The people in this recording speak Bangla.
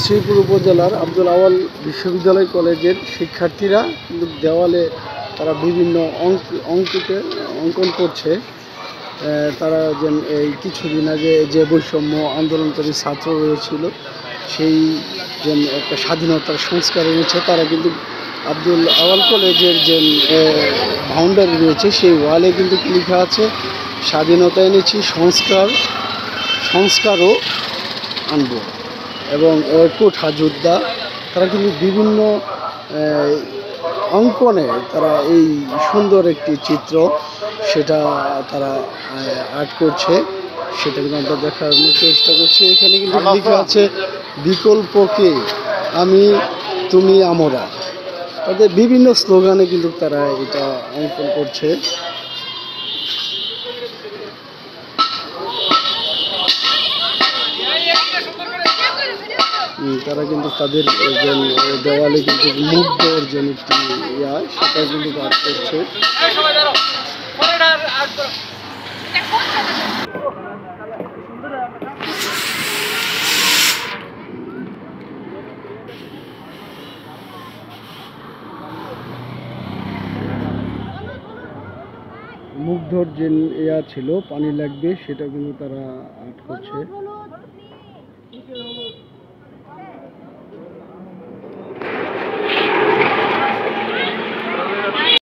শ্রীপুর উপজেলার আব্দুল আওয়াল বিশ্ববিদ্যালয় কলেজের শিক্ষার্থীরা কিন্তু দেওয়ালে তারা বিভিন্ন অঙ্কন করছে। তারা যেন এই কিছুদিন আগে যে বৈষম্য আন্দোলনকারী ছাত্র রয়েছিল সেই যেন একটা স্বাধীনতার সংস্কার এনেছে। তারা কিন্তু আব্দুল আওয়াল কলেজের যে বাউন্ডারি রয়েছে সেই ওয়ালে কিন্তু লেখা আছে স্বাধীনতা এনেছি, সংস্কারও আনব এবং কোঠা যোদ্ধা। তারা কিন্তু বিভিন্ন অঙ্কনে তারা এই সুন্দর একটি চিত্র সেটা তারা আর্ট করছে, সেটা কিন্তু আমরা দেখানোর চেষ্টা করছি। এখানে কিন্তু লেখা আছে বিকল্পকে আমি, তুমি, আমরা। তাদের বিভিন্ন স্লোগানে কিন্তু তারা এটা অঙ্কন করছে। তারা কিন্তু তাদের দেওয়ালে কিন্তু মুগ্ধর যে একটি সেটা কিন্তু কাজ করছে। মুগ্ধর যে ছিল পানি লাগবে সেটা কিন্তু তারা আর্ট করছে।